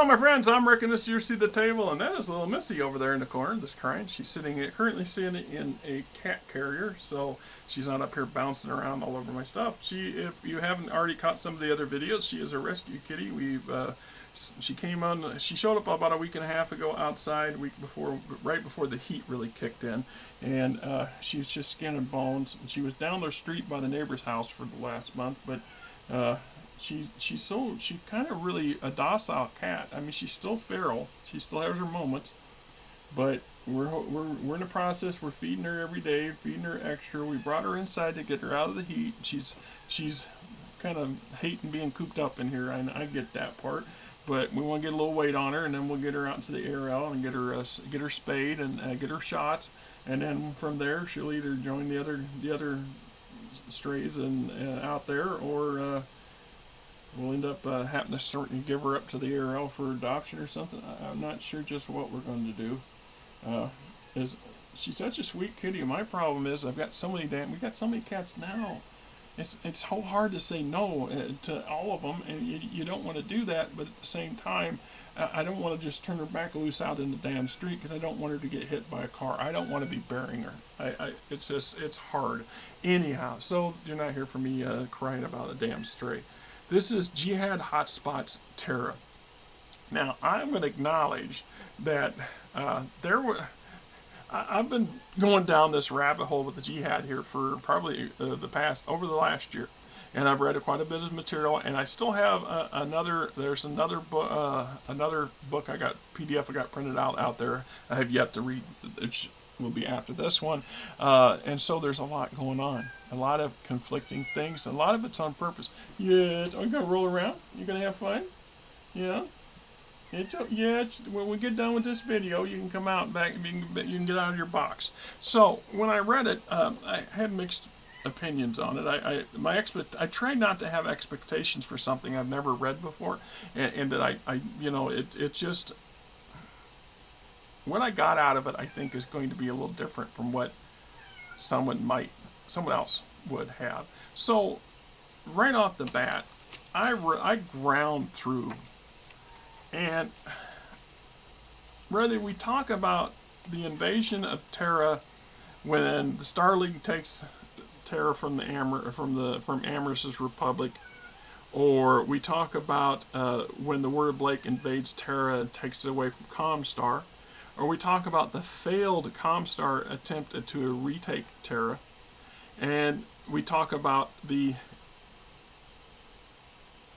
Hello, my friends. I'm Rick, and this is your seat at the table, and that is little Missy over there in the corner, this crying. She's currently sitting in a cat carrier, so she's not up here bouncing around all over my stuff. If you haven't already caught some of the other videos, she is a rescue kitty. She came on. She showed up about a week and a half ago outside, right before the heat really kicked in, and she was just skin and bones. She was down the street by the neighbor's house for the last month, but. She's kind of really a docile cat. I mean, she's still feral. She still has her moments, but we're in the process. We're feeding her every day, feeding her extra. We brought her inside to get her out of the heat. She's kind of hating being cooped up in here. I get that part, but we want to get a little weight on her, and then we'll get her out into the ARL and get her spayed and get her shots, and then from there she'll either join the other strays and out there, or we'll end up having to give her up to the ARL for adoption or something. I'm not sure just what we're going to do. She's such a sweet kitty. My problem is we got so many cats now. It's so hard to say no to all of them, and you don't want to do that, but at the same time, I don't want to just turn her back loose out in the damn street because I don't want her to get hit by a car. I don't want to be burying her. It's hard. Anyhow, so you're not here for me crying about a damn stray. This is Jihad Hot Spots Terra. Now, I'm going to acknowledge that I've been going down this rabbit hole with the Jihad here for probably over the last year, and I've read quite a bit of material, and I still have there's another book I got, PDF I got printed out there I have yet to read, which will be after this one, and so there's a lot going on, a lot of conflicting things, a lot of it's on purpose. Yes, are you going to roll around? You going to have fun? Yeah? When we get done with this video, you can come out back. You can get out of your box. So when I read it, I had mixed opinions on it. I try not to have expectations for something I've never read before, and that it just what I got out of it, I think, is going to be a little different from what someone else would have. So right off the bat, I ground through. And whether we talk about the invasion of Terra, when the Star League takes Terra from Amorous' Republic, or we talk about when the Word Blake invades Terra and takes it away from Comstar, or we talk about the failed Comstar attempt to retake Terra, and we talk about the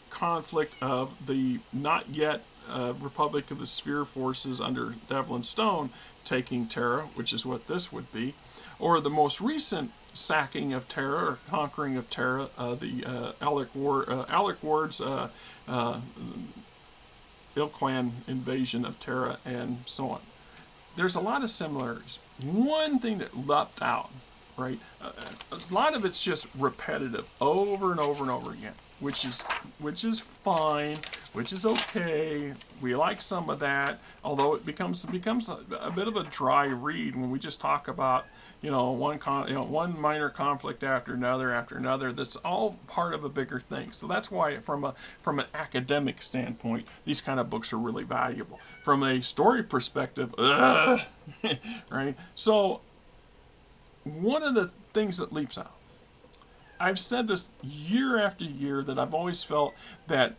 conflict of the not yet Republic of the Sphere forces under Devlin Stone taking Terra, which is what this would be, or the most recent sacking of Terra or conquering of Terra, the Alec Ward's Ilkwan invasion of Terra, and so on. There's a lot of similarities. One thing that leapt out, right? A lot of it's just repetitive, over and over and over again, which is fine, which is okay. We like some of that, although it becomes a bit of a dry read when we just talk about one minor conflict after another. That's all part of a bigger thing. So that's why, from an academic standpoint, these kind of books are really valuable. From a story perspective, right? So one of the things that leaps out, I've said this year after year, that I've always felt that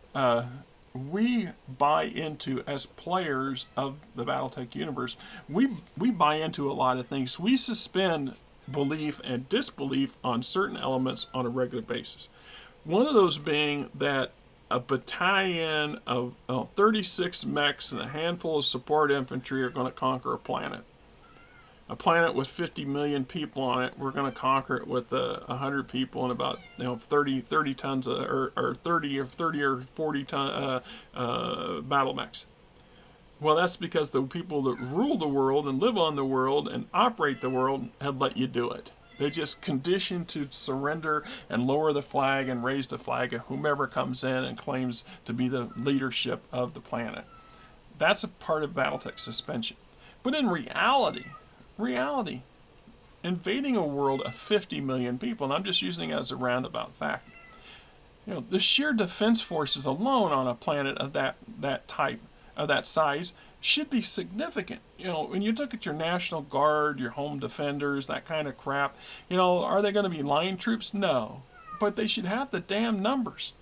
we buy into, as players of the BattleTech universe, we buy into a lot of things. We suspend belief and disbelief on certain elements on a regular basis. One of those being that a battalion of 36 mechs and a handful of support infantry are going to conquer a planet. A planet with 50 million people on it, we're going to conquer it with 100 people and about 30 tons or 30 or 40 ton battle mechs. Well, that's because the people that rule the world and live on the world and operate the world have let you do it. They just condition to surrender and lower the flag and raise the flag of whomever comes in and claims to be the leadership of the planet. That's a part of BattleTech suspension. But in reality, invading a world of 50 million people, and I'm just using it as a roundabout fact, the sheer defense forces alone on a planet of that type of that size should be significant. When you look at your National Guard, your home defenders, that kind of crap, are they going to be line troops? No. But they should have the damn numbers.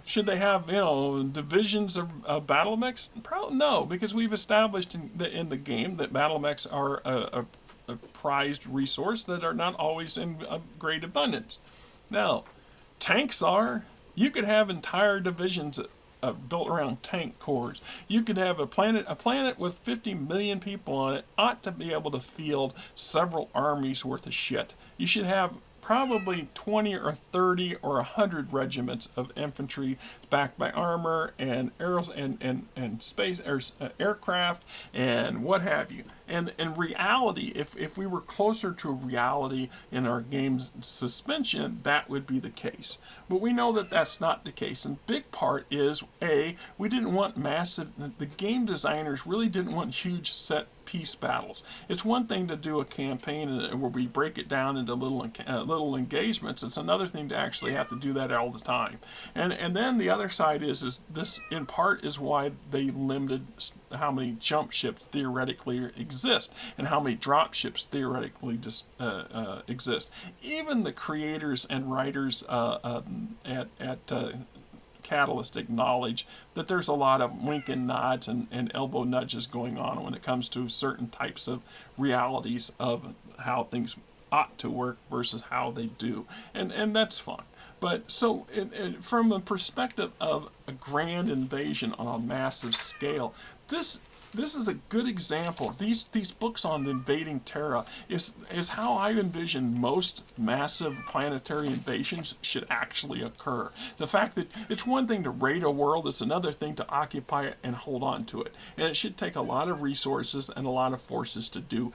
Should they have, divisions of battle mechs? Probably no, because we've established in the game that battle mechs are a prized resource that are not always in great abundance. Now, tanks are. You could have entire divisions built around tank cores. You could have a planet with 50 million people on it ought to be able to field several armies worth of shit. You should have probably 20 or 30 or 100 regiments of infantry backed by armor and arrows and space aircraft and what have you. And in reality, if we were closer to reality in our game's suspension, that would be the case. But we know that that's not the case. And big part is, we didn't want the game designers really didn't want huge set piece battles. It's one thing to do a campaign where we break it down into little engagements. It's another thing to actually have to do that all the time. And then the other side is this in part is why they limited how many jump ships theoretically exist and how many drop ships theoretically exist. Even the creators and writers at Catalyst acknowledge that there's a lot of wink and nods and elbow nudges going on when it comes to certain types of realities of how things ought to work versus how they do. And that's fine. But so from a perspective of a grand invasion on a massive scale, this is a good example. These books on invading Terra is how I envision most massive planetary invasions should actually occur. The fact that it's one thing to raid a world, it's another thing to occupy it and hold on to it. And it should take a lot of resources and a lot of forces to do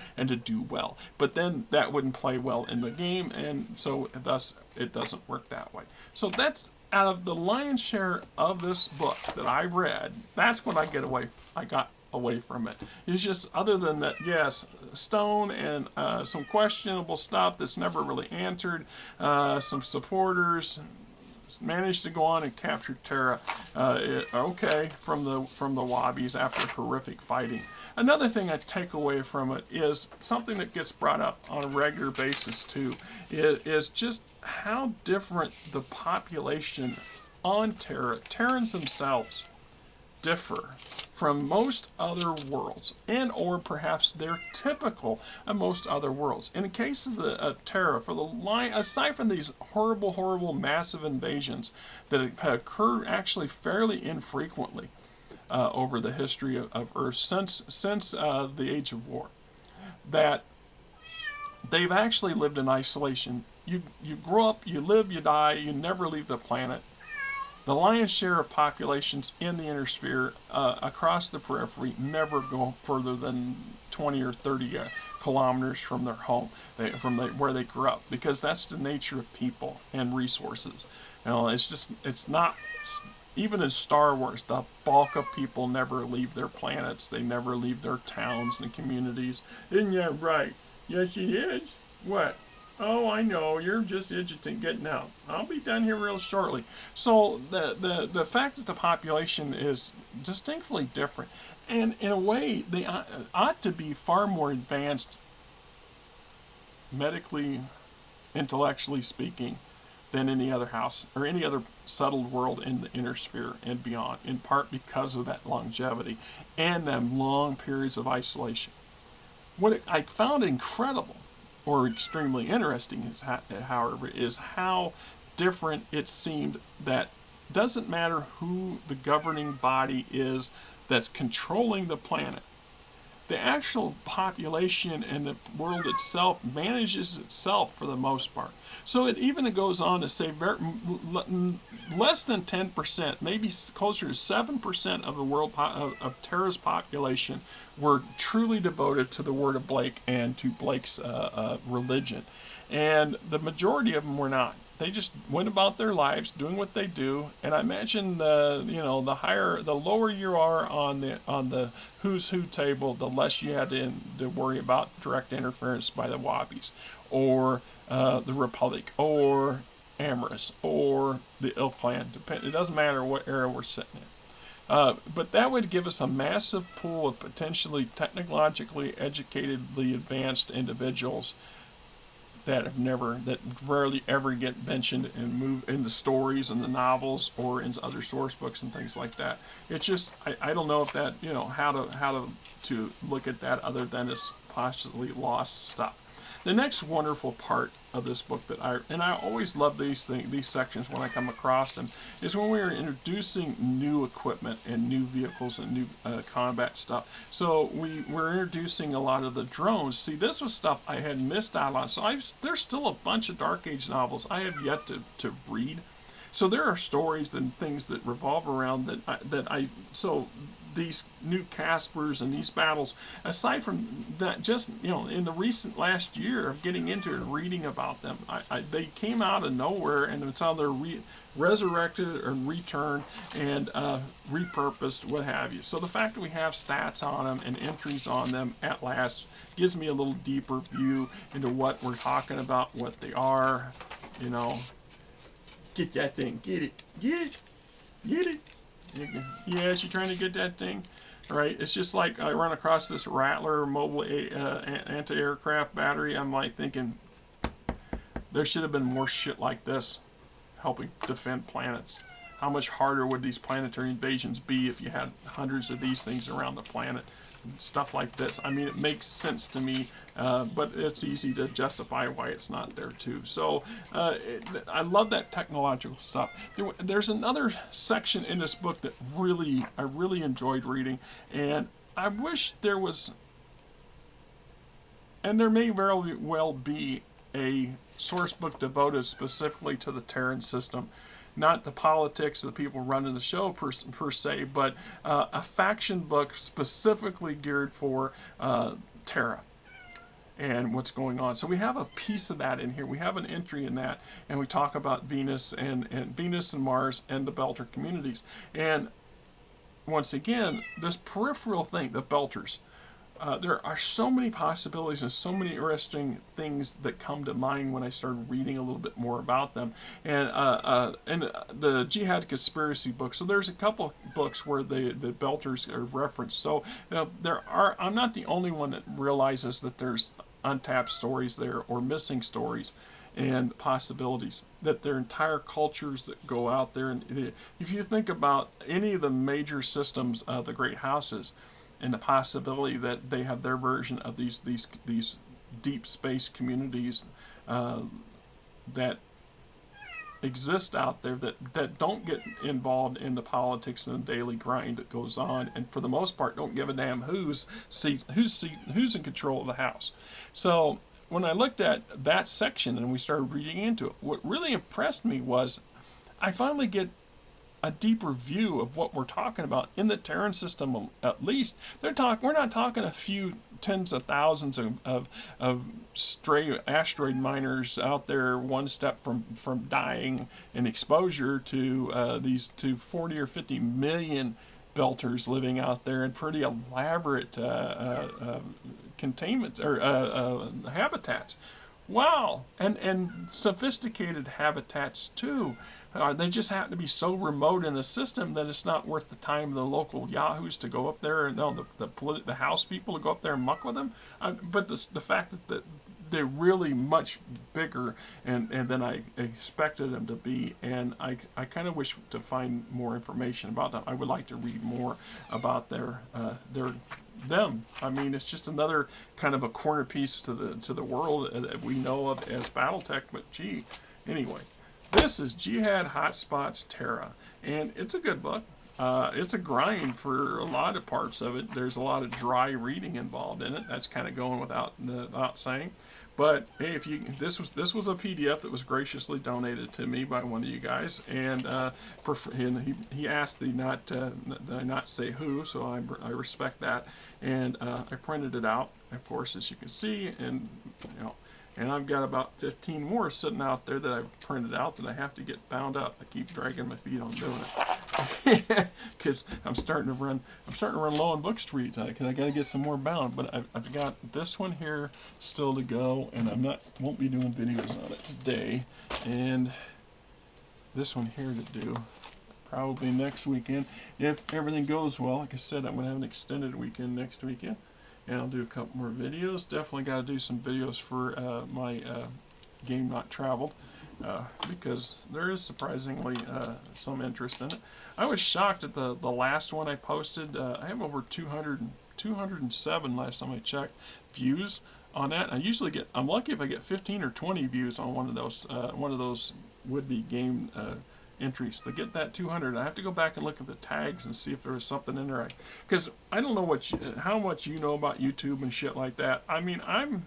well. But then that wouldn't play well in the game, and so thus it doesn't work that way. So that's out of the lion's share of this book that I read, that's what I got away from it. It's just, other than that, yes, Stone and some questionable stuff that's never really answered. Some supporters managed to go on and capture Terra, from the Wobbies after horrific fighting. Another thing I take away from it is something that gets brought up on a regular basis too, is just how different the population on Terra, Terrans themselves, differ from most other worlds, and or perhaps they're typical of most other worlds. In the case of the Terra, aside from these horrible, massive invasions that have occurred actually fairly infrequently over the history of Earth since the Age of War, that they've actually lived in isolation. You grow up, you live, you die, you never leave the planet. The lion's share of populations in the inner sphere across the periphery never go further than 20 or 30 kilometers from their home, where they grew up, because that's the nature of people and resources. It's not, even in Star Wars, the bulk of people never leave their planets. They never leave their towns and communities. Isn't that right? Yes, it is. What? Oh, I know, you're just itching getting out. I'll be done here real shortly. So the fact that the population is distinctly different, and in a way they ought to be far more advanced medically, intellectually speaking, than any other house or any other settled world in the inner sphere and beyond, in part because of that longevity and them long periods of isolation. What I found incredible or extremely interesting however, is how different it seemed that doesn't matter who the governing body is that's controlling the planet. The actual population and the world itself manages itself for the most part. So it even goes on to say less than 10%, maybe closer to 7% of the world of Terra's population were truly devoted to the word of Blake and to Blake's religion, and the majority of them were not. They just went about their lives doing what they do, and I imagine the lower you are on the who's who table, the less you had to worry about direct interference by the Wobbies, or the Republic, or Amorous, or the Ill Clan. It doesn't matter what era we're sitting in. But that would give us a massive pool of potentially technologically educatedly advanced individuals that rarely ever get mentioned and move in the stories and the novels or in other source books and things like that. It's just I don't know if that, you know, how to look at that other than as possibly lost stuff. The next wonderful part of this book that I always love these sections when I come across them, is when we are introducing new equipment and new vehicles and new combat stuff. So we're introducing a lot of the drones. See, this was stuff I had missed out on. So there's still a bunch of Dark Age novels I have yet to read. So there are stories and things that revolve around so these new Caspers and these battles, aside from that, just, you know, in the recent last year of getting into it and reading about them, they came out of nowhere, and it's how they're resurrected or returned and repurposed, what have you. So the fact that we have stats on them and entries on them at last gives me a little deeper view into what we're talking about, what they are, you know. Get that thing. Get it. Get it. Get it. Yes, you're trying to get that thing. Right? It's just like I run across this Rattler mobile anti-aircraft battery. I'm like thinking there should have been more shit like this helping defend planets. How much harder would these planetary invasions be if you had hundreds of these things around the planet? Stuff like this. I mean, it makes sense to me, but it's easy to justify why it's not there too. So I love that technological stuff. There's another section in this book that I really enjoyed reading, and I wish there was, and there may very well be, a source book devoted specifically to the Terran system. Not the politics of the people running the show per se, but a faction book specifically geared for Terra and what's going on. So we have a piece of that in here. We have an entry in that, and we talk about Venus and Venus and Mars and the Belter communities. And once again, this peripheral thing, the Belters. There are so many possibilities and so many interesting things that come to mind when I started reading a little bit more about them. And the Jihad conspiracy book. So there's a couple books where the Belters are referenced. So I'm not the only one that realizes that there's untapped stories there or missing stories and possibilities, that there are entire cultures that go out there. And if you think about any of the major systems of the great houses, and the possibility that they have their version of these deep space communities that exist out there that don't get involved in the politics and the daily grind that goes on, and for the most part don't give a damn who's in control of the house. So when I looked at that section and we started reading into it, what really impressed me was I finally get a deeper view of what we're talking about in the Terran system. At least we're not talking a few tens of thousands of stray asteroid miners out there one step from dying in exposure to these 40 or 50 million Belters living out there in pretty elaborate containments or habitats. Wow, and sophisticated habitats too. They just happen to be so remote in the system that it's not worth the time of the local yahoos to go up there, and the house people to go up there and muck with them. But the fact that they're really much bigger and than I expected them to be, and I kind of wish to find more information about them. I would like to read more about them. I mean, it's just another kind of a corner piece to the world that we know of as BattleTech. But gee, anyway, this is Jihad Hot Spots Terra, and it's a good book. It's a grind for a lot of parts of it. There's a lot of dry reading involved in it. That's kind of going without saying. But hey, this was a PDF that was graciously donated to me by one of you guys, and he asked that I not say who, so I respect that, and I printed it out, of course, as you can see, and and I've got about 15 more sitting out there that I've printed out that I have to get bound up. I keep dragging my feet on doing it because I'm starting to run low on book streets. I got to get some more bound, but I've got this one here still to go, and won't be doing videos on it today, and this one here to do. probably next weekend. If everything goes well, like I said, I'm going to have an extended weekend next weekend. And I'll do a couple more videos. Definitely got to do some videos for my game not traveled. Because there is surprisingly some interest in it. I was shocked at the last one I posted. I have over 207 last time I checked views on that. I'm lucky if I get 15 or 20 views on one of those would-be game entries. To get that 200, I have to go back and look at the tags and see if there was something in there. Because I don't know how much you know about YouTube and shit like that. I mean, I'm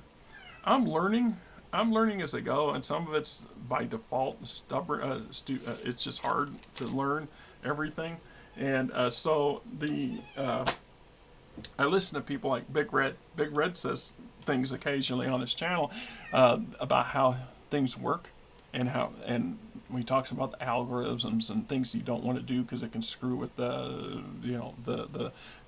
learning. I'm learning as I go, and some of it's by default stubborn. It's just hard to learn everything, and so I listen to people like Big Red. Big Red says things occasionally on his channel about how things work, and when he talks about the algorithms and things you don't want to do because it can screw with the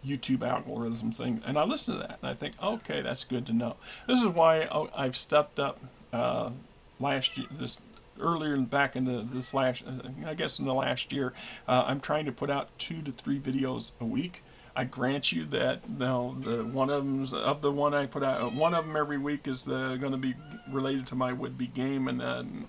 YouTube algorithm thing. And I listen to that and I think, okay, that's good to know. This is why I've stepped up last year. Back into this last, I guess in the last year, I'm trying to put out 2 to 3 videos a week. I grant you that one of them's of the one I put out, one of them every week is going to be related to my would-be game, and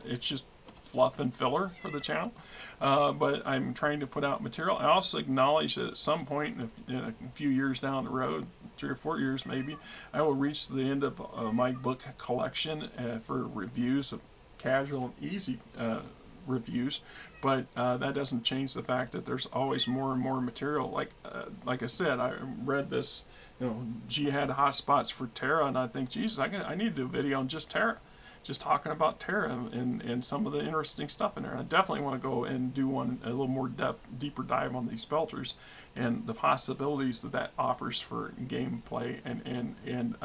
it's just fluff and filler for the channel. But I'm trying to put out material. I also acknowledge that at some point in a few years down the road, 3 or 4 years maybe, I will reach the end of my book collection for reviews of casual and easy reviews, but that doesn't change the fact that there's always more and more material. Like I said, I read this, Jihad Hot Spots for Terra, and I think, Jesus, I need to do a video on just Terra, just talking about Terra and some of the interesting stuff in there. And I definitely want to go and do a little more deeper dive on these spelters and the possibilities that offers for gameplay and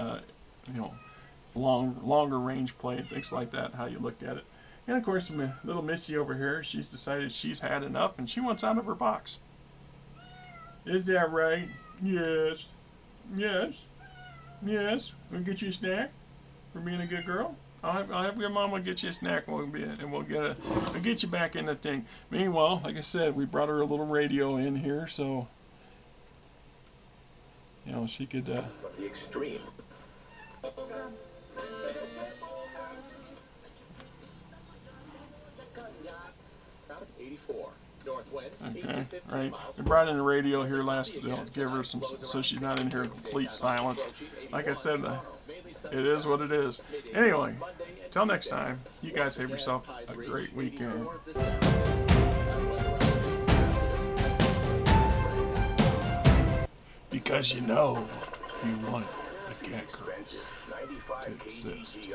longer range play and things like that, how you look at it. And of course, my little Missy over here, she's decided she's had enough and she wants out of her box. Is that right? Yes. Yes. Yes. We'll get you a snack for being a good girl. I'll have your mama get you a snack and we'll get you back in the thing. Meanwhile, like I said, we brought her a little radio in here, so she could from the extreme. 84. Okay, right. We brought in the radio here give her some, so she's not in here in complete silence. Like I said, it is what it is. Anyway, till next time, you guys have yourself a great weekend. Because you want the cat girls to exist.